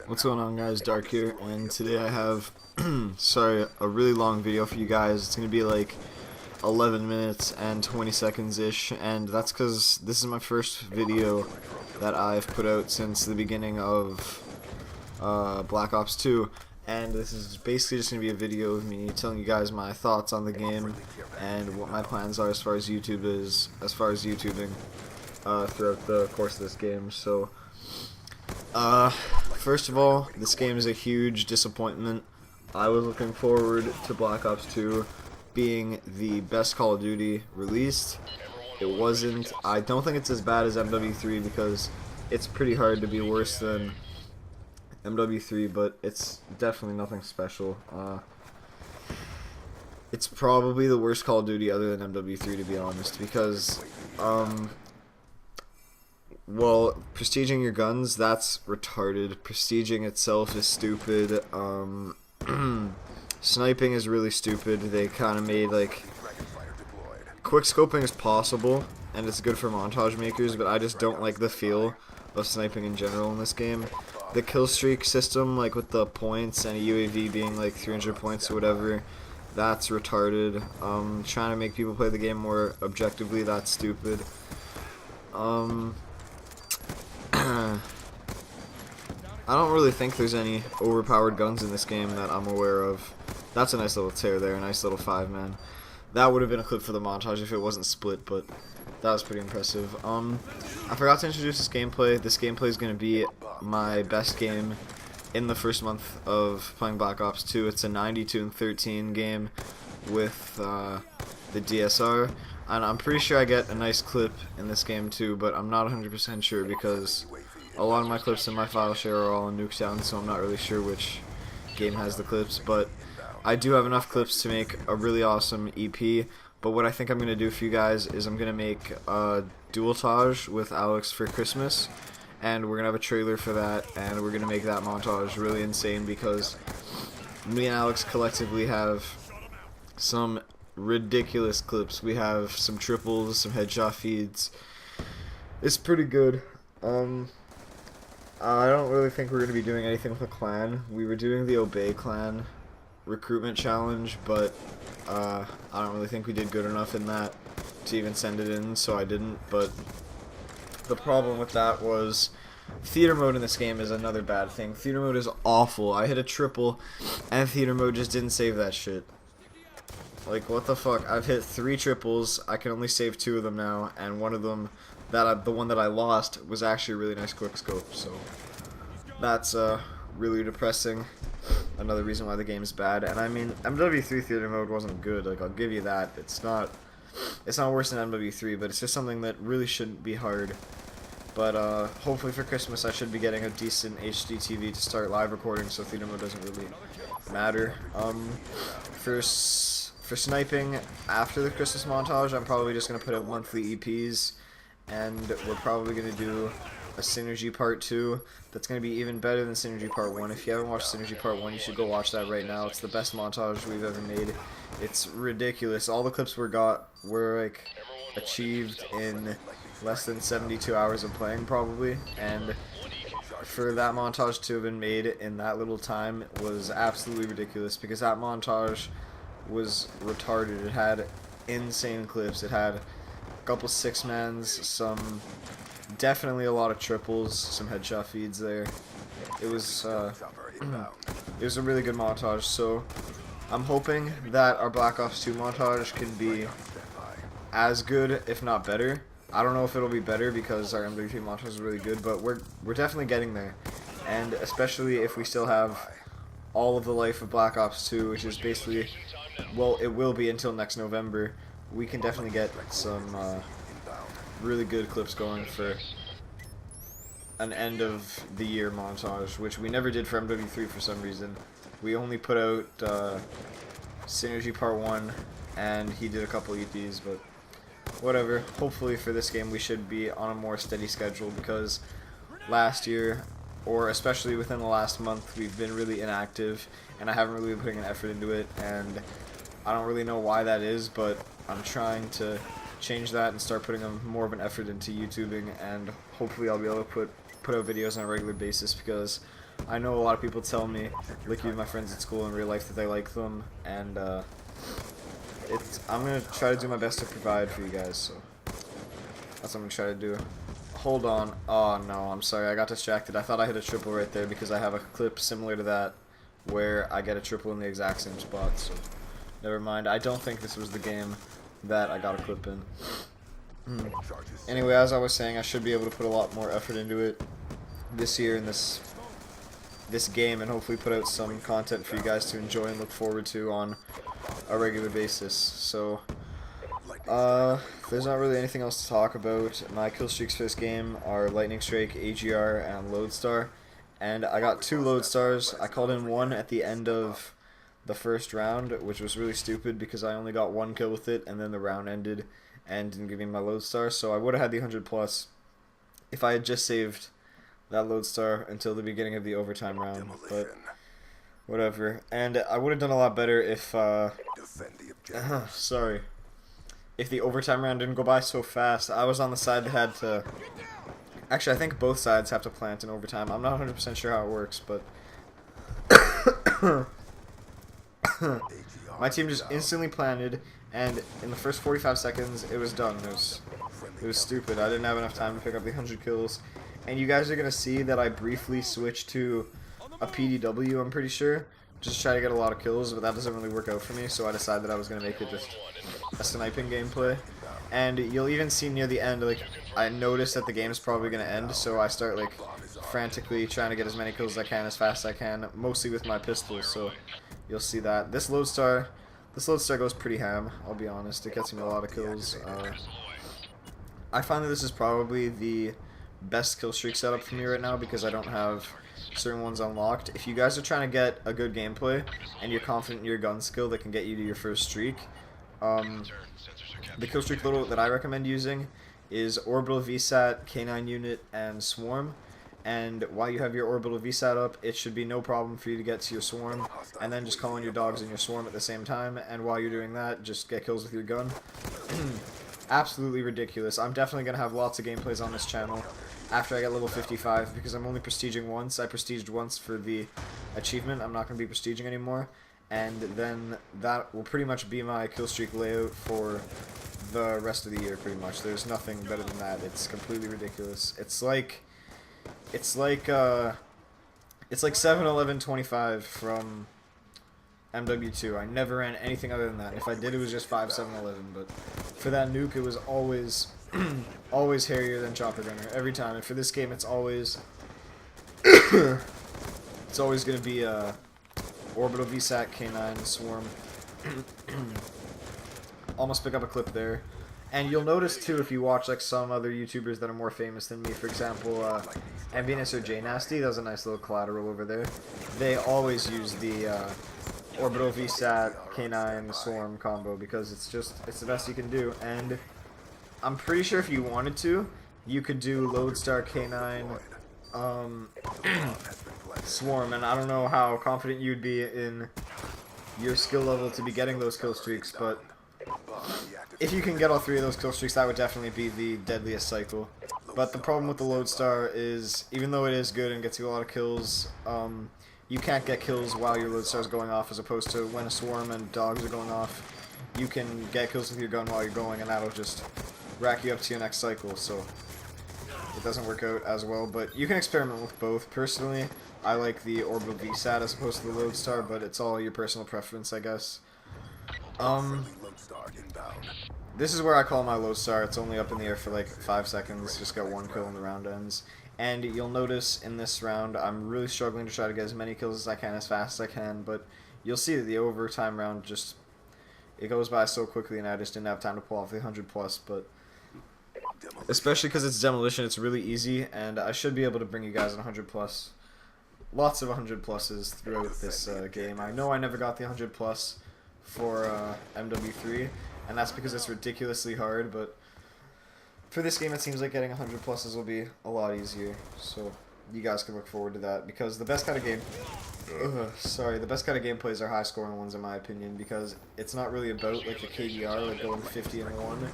What's going on, guys? Dark here, and today I have sorry, a really long video for you guys. It's gonna be like 11 minutes and 20 seconds ish, and that's because this is my first video that I've put out since the beginning of Black Ops 2, and this is basically just gonna be a video of me telling you guys my thoughts on the game and what my plans are as far as YouTubing throughout the course of this game. So first of all, this game is a huge disappointment. I was looking forward to Black Ops 2 being the best Call of Duty released. It wasn't. I don't think it's as bad as MW3 because it's pretty hard to be worse than MW3, but it's definitely nothing special. It's probably the worst Call of Duty other than MW3, to be honest, because well, prestiging your guns, that's retarded. Prestiging itself is stupid. Sniping is really stupid. They kind of made, like, quickscoping is possible, and it's good for montage makers, but I just don't like the feel of sniping in general in this game. The kill streak system, like with the points and a UAV being like 300 points or whatever, that's retarded. Trying to make people play the game more objectively, that's stupid. I don't really think there's any overpowered guns in this game that I'm aware of. That's a nice little tear there, a nice little 5-man. That would have been a clip for the montage if it wasn't split, but that was pretty impressive. I forgot to introduce this gameplay. This gameplay is going to be my best game in the first month of playing Black Ops 2. It's a 92-13 game with the DSR. And I'm pretty sure I get a nice clip in this game too, but I'm not 100% sure because a lot of my clips in my file share are all in Nuketown, so I'm not really sure which game has the clips, but I do have enough clips to make a really awesome EP. But what I think I'm going to do for you guys is I'm going to make a dualtage with Alex for Christmas, and we're going to have a trailer for that, and we're going to make that montage really insane because me and Alex collectively have some ridiculous clips. We have some triples, some headshot feeds. It's pretty good. I don't really think we're going to be doing anything with a clan. We were doing the Obey clan recruitment challenge, but I don't really think we did good enough in that to even send it in, so I didn't. But the problem with that was theater mode in this game is another bad thing. Theater mode is awful. I hit a triple and theater mode just didn't save that shit. Like, what the fuck? I've hit 3 triples. I can only save 2 of them now, and one of them, the one that I lost, was actually a really nice quickscope. So that's really depressing. Another reason why the game is bad. And I mean, MW3 theater mode wasn't good. Like, I'll give you that. It's not worse than MW3, but it's just something that really shouldn't be hard. But hopefully for Christmas I should be getting a decent HD TV to start live recording, so theater mode doesn't really matter. For sniping after the Christmas montage, I'm probably just going to put out monthly EPs, and we're probably going to do a Synergy Part 2 that's going to be even better than Synergy Part 1. If you haven't watched Synergy Part 1, you should go watch that right now. It's the best montage we've ever made. It's ridiculous. All the clips were like achieved in less than 72 hours of playing probably, and for that montage to have been made in that little time was absolutely ridiculous because that montage was retarded. It had insane clips. It had a couple 6-mans, definitely a lot of triples, some headshot feeds there. It was it was a really good montage, so I'm hoping that our Black Ops 2 montage can be as good, if not better. I don't know if it'll be better because our MW3 montage is really good, but we're definitely getting there. And especially if we still have all of the life of Black Ops 2, which is basically, well, it will be until next November, we can definitely get some really good clips going for an end of the year montage, which we never did for MW3 for some reason. We only put out Synergy Part 1, and he did a couple EPs, but whatever. Hopefully for this game we should be on a more steady schedule because last year, or especially within the last month, we've been really inactive, and I haven't really been putting an effort into it, and I don't really know why that is, but I'm trying to change that and start putting more of an effort into YouTubing, and hopefully I'll be able to put out videos on a regular basis because I know a lot of people tell me, like even my friends at school in real life, that they like them, and I'm gonna try to do my best to provide for you guys. So that's what I'm gonna try to do. Hold on. Oh no, I'm sorry, I got distracted. I thought I hit a triple right there because I have a clip similar to that where I get a triple in the exact same spot. So never mind. I don't think this was the game that I got a clip in. Anyway, as I was saying, I should be able to put a lot more effort into it this year in this game, and hopefully put out some content for you guys to enjoy and look forward to on a regular basis. So there's not really anything else to talk about. My kill streaks for this game are Lightning Strike, AGR, and Lodestar, and I got 2 Lodestars. I called in one at the end of the first round, which was really stupid because I only got 1 kill with it, and then the round ended and didn't give me my Lodestar, so I would have had the 100+ if I had just saved that Lodestar until the beginning of the overtime round, but whatever. And I would have done a lot better if sorry, if the overtime round didn't go by so fast. I was on the side that had to, actually I think both sides have to plant in overtime. I'm not 100% sure how it works, but my team just instantly planted, and in the first 45 seconds it was done. It was stupid. I didn't have enough time to pick up the 100 kills. And you guys are going to see that I briefly switched to a PDW, I'm pretty sure, just to try to get a lot of kills, but that doesn't really work out for me, so I decided that I was going to make it just a sniping gameplay. And you'll even see near the end, like, I noticed that the game is probably going to end, so I start, like, frantically trying to get as many kills as I can, as fast as I can, mostly with my pistol, so you'll see that. This Lodestar goes pretty ham, I'll be honest. It gets me a lot of kills. I find that this is probably the best kill streak setup for me right now because I don't have certain ones unlocked. If you guys are trying to get a good gameplay and you're confident in your gun skill that can get you to your first streak, the kill streak loadout that I recommend using is Orbital VSAT, K9 Unit, and Swarm. And while you have your Orbital VSAT up, it should be no problem for you to get to your Swarm, and then just call in your dogs in your Swarm at the same time, and while you're doing that, just get kills with your gun. Absolutely ridiculous. I'm definitely going to have lots of gameplays on this channel after I get level 55, because I'm only prestiging once. I prestiged once for the achievement. I'm not going to be prestiging anymore, and then that will pretty much be my kill streak layout for the rest of the year, pretty much. There's nothing better than that. It's completely ridiculous. It's like 7-11-25 from MW2. I never ran anything other than that. If I did, it was just 5-7-11, but for that nuke, it was always always hairier than Chopper Gunner every time. And for this game, it's always it's always going to be Orbital VSAT, K9, Swarm. Almost pick up a clip there. And you'll notice too, if you watch like some other YouTubers that are more famous than me, for example, MVNS or JNasty, that was a nice little collateral over there. They always use the Orbital VSAT, K9, Swarm combo because it's the best you can do. And I'm pretty sure if you wanted to, you could do Lodestar, K9, Swarm, and I don't know how confident you'd be in your skill level to be getting those kill streaks, but if you can get all 3 of those kill streaks, that would definitely be the deadliest cycle. But the problem with the Lodestar is, even though it is good and gets you a lot of kills, you can't get kills while your Lodestar is going off, as opposed to when a Swarm and dogs are going off. You can get kills with your gun while you're going, and that'll just rack you up to your next cycle, so it doesn't work out as well. But you can experiment with both. Personally, I like the Orbital VSAT as opposed to the Lodestar, but it's all your personal preference, I guess. This is where I call my Lodestar. It's only up in the air for like 5 seconds, just got 1 kill and the round ends. And you'll notice in this round, I'm really struggling to try to get as many kills as I can, as fast as I can, but you'll see that the overtime round just, it goes by so quickly, and I just didn't have time to pull off the 100+, but especially because it's Demolition, it's really easy, and I should be able to bring you guys an 100+. Lots of 100+s throughout this game. I know I never got the 100+ for MW3, and that's because it's ridiculously hard, but for this game it seems like getting 100+s will be a lot easier, so you guys can look forward to that, because the best kind of game the best kind of gameplays are high scoring ones in my opinion, because it's not really about like the KDR, like going 50-1.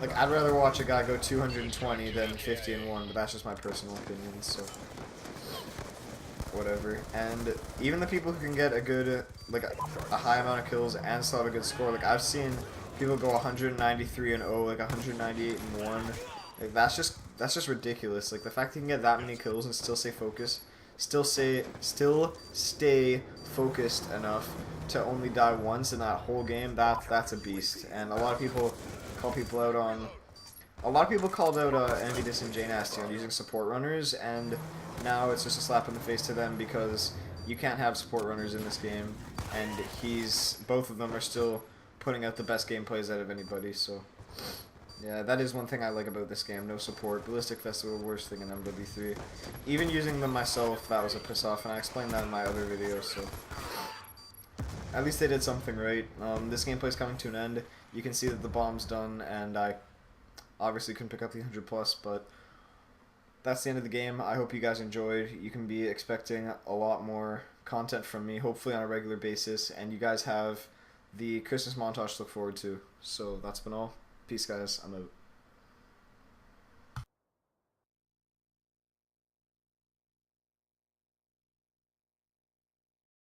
Like, I'd rather watch a guy go 220 than 50-1, but that's just my personal opinion, so whatever. And even the people who can get a good, like a high amount of kills and still have a good score, like I've seen people go 193 and 0, like 198 and 1. Like that's just ridiculous. Like the fact that you can get that many kills and still stay focused, still stay focused enough to only die once in that whole game, that's a beast. And a lot of people call people out on. A lot of people called out Envidus and Jane Nasty on using support runners, and now it's just a slap in the face to them because you can't have support runners in this game, and both of them are still putting out the best gameplays out of anybody, so yeah, that is one thing I like about this game, no support. Ballistic Festival, worst thing in MW3. Even using them myself, that was a piss off, and I explained that in my other video, so at least they did something right. This gameplay is coming to an end. You can see that the bomb's done, and I obviously couldn't pick up the 100 plus, but that's the end of the game. I hope you guys enjoyed. You can be expecting a lot more content from me, hopefully on a regular basis, and you guys have the Christmas montage to look forward to. So that's been all. Peace, guys. I'm out.